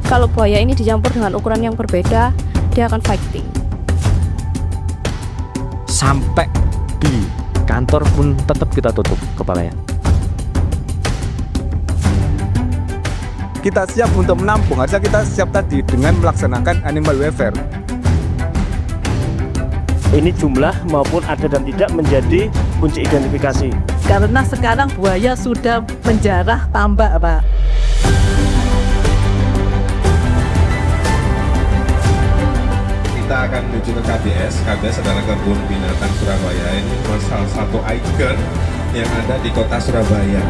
Kalau buaya ini dicampur dengan ukuran yang berbeda, dia akan fighting. Sampai di kantor pun tetap kita tutup kepalanya. Kita siap untuk menampung, harusnya kita siap tadi dengan melaksanakan animal welfare. Ini jumlah maupun ada dan tidak menjadi kunci identifikasi. Karena sekarang buaya sudah menjarah tambak, Pak. Kita akan menuju ke KBS. KBS adalah Kebun Binatang Surabaya. Ini salah satu ikon yang ada di kota Surabaya.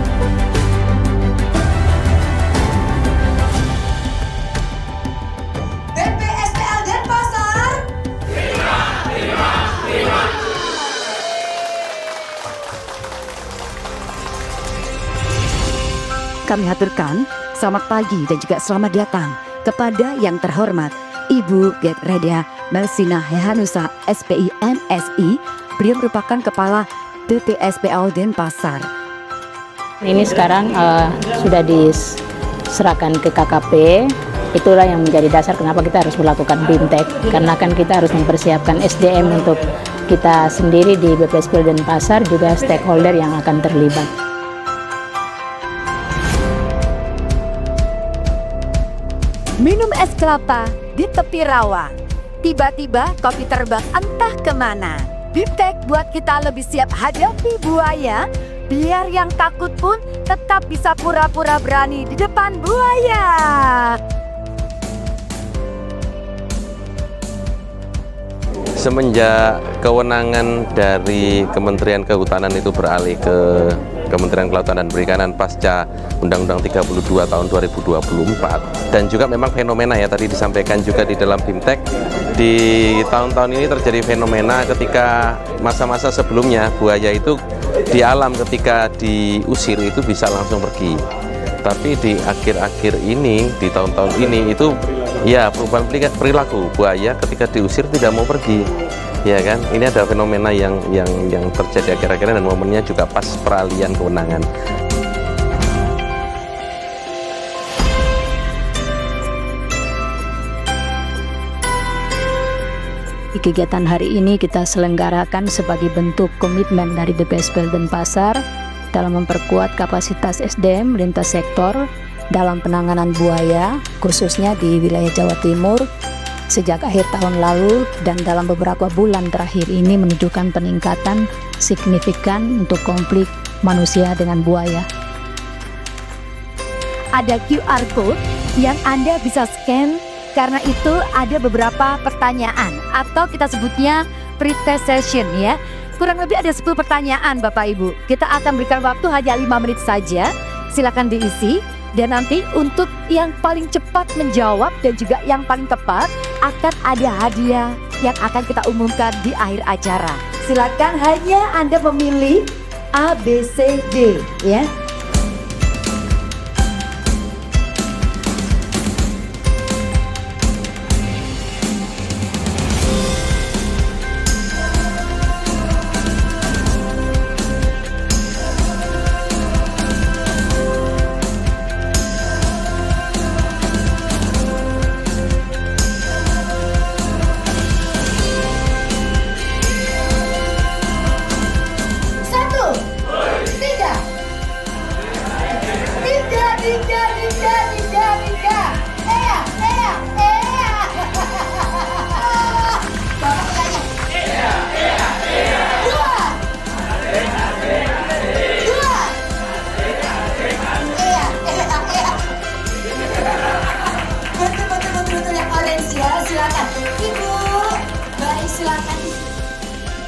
BPSPL Denpasar. Kami haturkan selamat pagi dan juga selamat datang kepada yang terhormat Ibu Getredia Melsina Hehanusa SPI MSI. Beliau merupakan Kepala BPSPL Denpasar. Ini sekarang sudah diserahkan ke KKP. Itulah yang menjadi dasar kenapa kita harus melakukan BIMTEK, karena kan kita harus mempersiapkan SDM untuk kita sendiri di BPSPL Denpasar, juga stakeholder yang akan terlibat. Minum es kelapa di tepi rawa. Tiba-tiba kopi terbang entah kemana. BIMTEK buat kita lebih siap hadapi buaya, biar yang takut pun tetap bisa pura-pura berani di depan buaya. Semenjak kewenangan dari Kementerian Kehutanan itu beralih ke Kementerian Kelautan dan Perikanan pasca Undang-Undang 32 tahun 2024, dan juga memang fenomena ya tadi disampaikan juga di dalam BIMTEK, di tahun-tahun ini terjadi fenomena ketika masa-masa sebelumnya buaya itu di alam ketika diusir itu bisa langsung pergi, tapi di akhir-akhir ini, di tahun-tahun ini itu ya perubahan perilaku buaya ketika diusir tidak mau pergi, ya kan? Ini ada fenomena yang terjadi akhir-akhir dan momennya juga pas peralihan kewenangan. Kegiatan hari ini kita selenggarakan sebagai bentuk komitmen dari BPSPL Denpasar dalam memperkuat kapasitas SDM lintas sektor dalam penanganan buaya, khususnya di wilayah Jawa Timur sejak akhir tahun lalu, dan dalam beberapa bulan terakhir ini menunjukkan peningkatan signifikan untuk konflik manusia dengan buaya. Ada QR code yang Anda bisa scan, karena itu ada beberapa pertanyaan atau kita sebutnya pre-test session ya. Kurang lebih ada 10 pertanyaan Bapak Ibu. Kita akan berikan waktu hanya 5 menit saja. Silakan diisi. Dan nanti untuk yang paling cepat menjawab dan juga yang paling tepat akan ada hadiah yang akan kita umumkan di akhir acara. Silakan hanya Anda memilih A, B, C, D ya.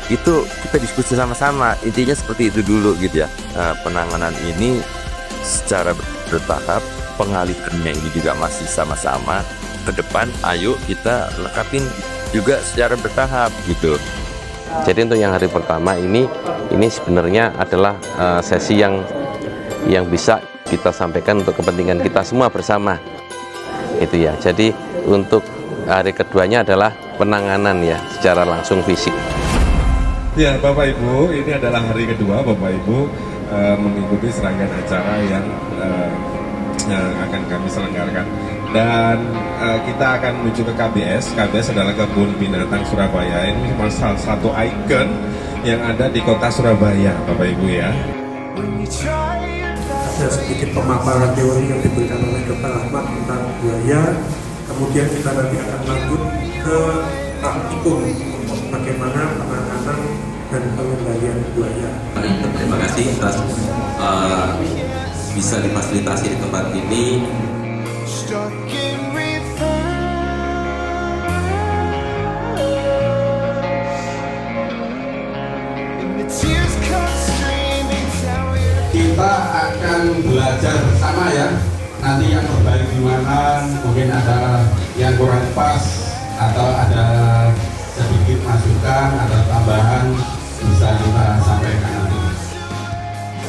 Itu kita diskusi sama-sama, intinya seperti itu dulu gitu ya. Penanganan ini secara bertahap, pengalihannya ini juga masih sama-sama. Ke depan ayo kita lekapin juga secara bertahap gitu. Jadi untuk yang hari pertama ini sebenarnya adalah sesi yang bisa kita sampaikan untuk kepentingan kita semua bersama itu ya. Jadi untuk hari keduanya adalah penanganan ya secara langsung fisik. Ya Bapak Ibu, ini adalah hari kedua Bapak Ibu mengikuti serangkaian acara yang akan kami selenggarakan. Dan kita akan menuju ke KBS. KBS adalah Kebun Binatang Surabaya. Ini salah satu ikon yang ada di kota Surabaya, Bapak Ibu ya. Ada sedikit pemaparan teori yang diberikan oleh Dr. Ahmad tentang buaya. Kemudian kita nanti akan lanjut ke praktikum bagaimana penanganan dan pengendalian buaya. Terima kasih atas bisa difasilitasi di tempat ini. Kita akan belajar bersama ya. Nanti yang terbaik gimana, mungkin ada yang kurang pas atau ada sedikit masukan atau tambahan bisa kita sampaikan nanti.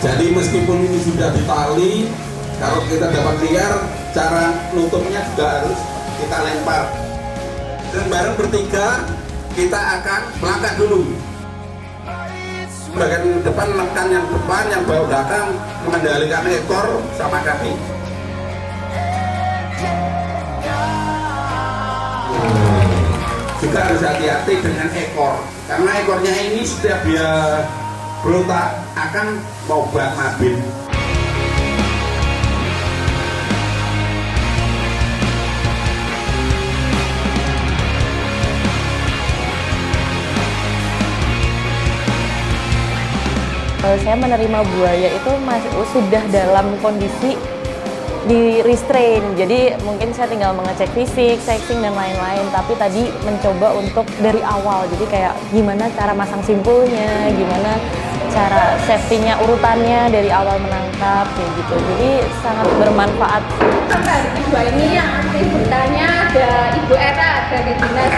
Jadi meskipun ini sudah ditali, kalau kita dapat liar, cara nutupnya juga harus kita lempar. Dan bareng bertiga kita akan melangkah dulu. Bagian depan menekan yang depan, yang bawah belakang mengendalikan ekor sama kaki. Juga harus hati-hati dengan ekor, karena ekornya ini setiap dia berontak akan mau bak mabin. Saya menerima buaya itu sudah dalam kondisi di restrain, jadi mungkin saya tinggal mengecek fisik, sexing dan lain-lain. Tapi tadi mencoba untuk dari awal, jadi kayak gimana cara masang simpulnya, gimana cara safety-nya, urutannya dari awal menangkap kayak gitu. Jadi sangat bermanfaat. Hari kedua ini yang aktif bertanya ada Ibu Era dari dinas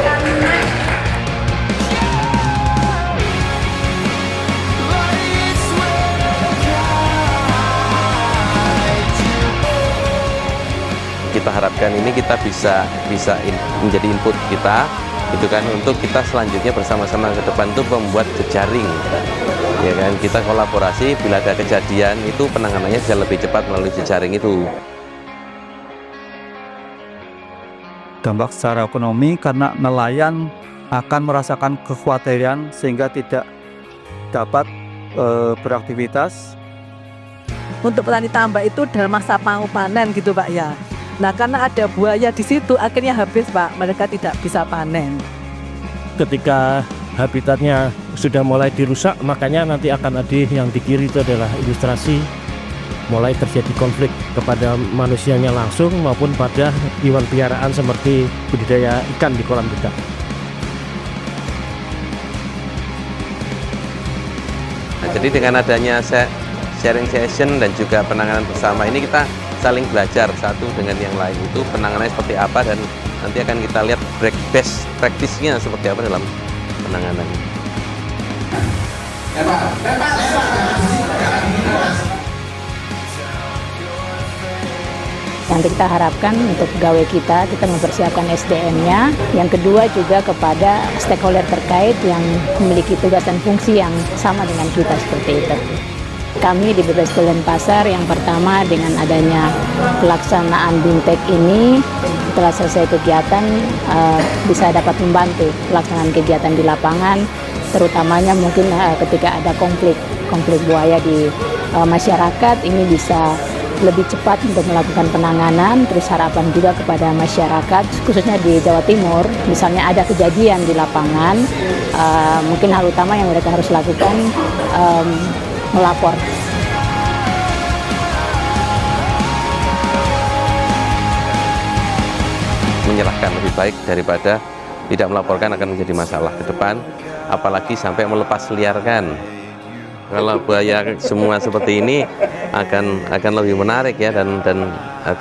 karena kita harapkan ini kita bisa menjadi input kita itu kan, untuk kita selanjutnya bersama-sama ke depan itu membuat jejaring ya kan. Kita kolaborasi, bila ada kejadian itu penanganannya bisa lebih cepat melalui jejaring itu. Dampak secara ekonomi karena nelayan akan merasakan kekhawatiran sehingga tidak dapat beraktivitas. Untuk petani tambak itu dalam masa mau panen gitu Pak ya. Nah karena ada buaya di situ akhirnya habis Pak, mereka tidak bisa panen. Ketika habitatnya sudah mulai dirusak, makanya nanti akan ada yang di kiri itu adalah ilustrasi mulai terjadi konflik kepada manusianya langsung maupun pada hewan piaraan seperti budidaya ikan di kolam kita. Nah, jadi dengan adanya sharing session dan juga penanganan bersama ini, kita saling belajar satu dengan yang lain itu penanganannya seperti apa, dan nanti akan kita lihat best practice-nya seperti apa dalam penanganan. Nanti kita harapkan untuk pegawai kita mempersiapkan SDM-nya. Yang kedua juga kepada stakeholder terkait yang memiliki tugas dan fungsi yang sama dengan kita seperti itu. Kami di BPSPL Denpasar yang pertama dengan adanya pelaksanaan BIMTEK ini, setelah selesai kegiatan bisa dapat membantu pelaksanaan kegiatan di lapangan, terutamanya mungkin ketika ada konflik buaya di masyarakat, ini bisa lebih cepat untuk melakukan penanganan. Terus harapan juga kepada masyarakat khususnya di Jawa Timur, misalnya ada kejadian di lapangan, mungkin hal utama yang mereka harus lakukan melapor. Menyerahkan lebih baik daripada tidak melaporkan akan menjadi masalah ke depan, apalagi sampai melepas liarkan. Kalau buaya semua seperti ini akan lebih menarik ya, dan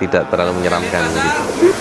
tidak terlalu menyeramkan gitu.